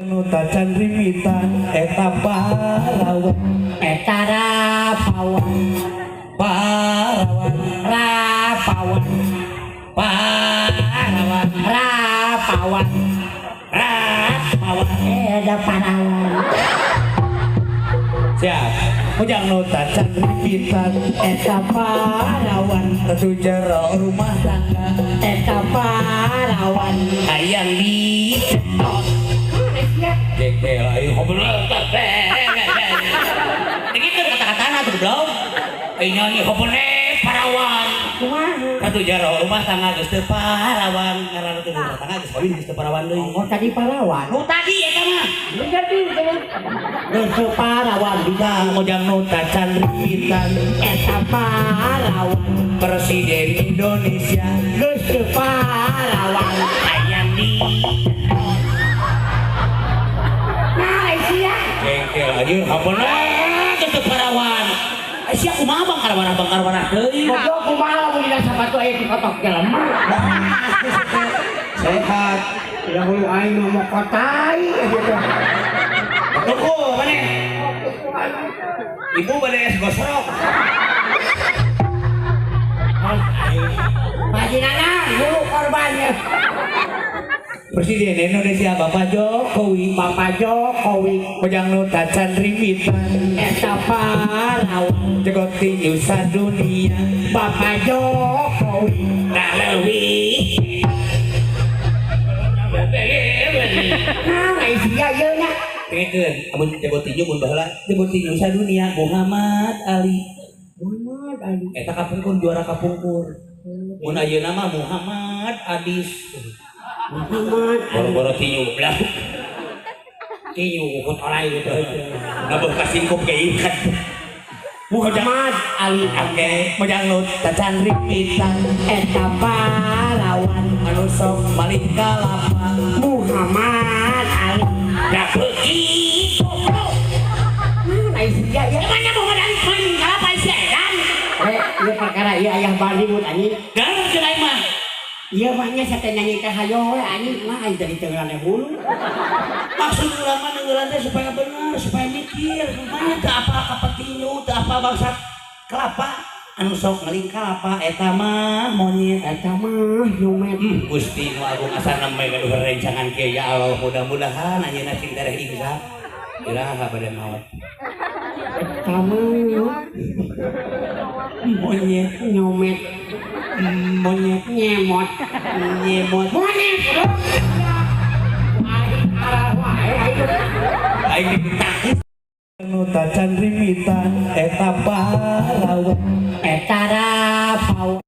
Tacan rimitan eta parawan eta rapawan parawan rapawan parawan rapawan rapawan ada parawan siap ujang nu tacan rimitan eta parawan tetu jero rumah tangga eta parawan hayang dicetot jengkel ayo ngobrol begitu kata-katana tuh belum ayo nyanyi hopone parawan satu jaro rumah tangga geus teu parawan ngaran teu rumah tangga geus kawin geus teu parawan deui oh tadi parawan nu tadi eta mah jadi geus parawan bisa ngojang nu tacan ripitan eta parawan presiden Indonesia geus parawan hayang di jengkel aja hopone geus teu parawan sia kumaha bang karawana deui goblok kumaha mun dina sapatu aya di kotok jelema sehat ya hulu aing mau kotai gitu tuku mana ibu bade es gosrok bajinana hulu korbannya Presiden Indonesia Bapak Jokowi pejang nu tacan rimitan eta parawan jegot tinju sadunia Bapak Jokowi leuwih nah sia yeuna tengekeun amun jegot tinju mun baheula jegot tinju sadunia Muhammad Ali eta kapungkur juara kapungkur mun ayeuna mah Muhammad Adis Muhammad boro-boro tinju belah tinju ukut olay gitu nabok kasingkup ke ikan Muhammad Ali oke mojang nu tacan ripitan eta parawan anu sok maling kalapa Muhammad Ali dah begitu nah sia ya emangnya Muhammad Ali maling kalapa sedan ieu perkara ieu aya Bollywood anjing garang cerai mah ieu mah nya sate nyanyi teh hayo we anjing mah aing tadi teureunane hulu maksud ulama nengeulan teh supaya benar supaya mikir makanya teu apa kapetinju teu apa bangsa kelapa anu sok ngeling kalapa eta mah monyet eta mah nyumet Gusti nu agung asana mah gaduh rencangan kieu ya Allah mudah-mudahan anjeunna cing dareh imsak iraha bade maot eta mah monyet nyumet monyet nyemot nyemot monyet aing ditakut nu tacan rimitan eta parawan eta rapawan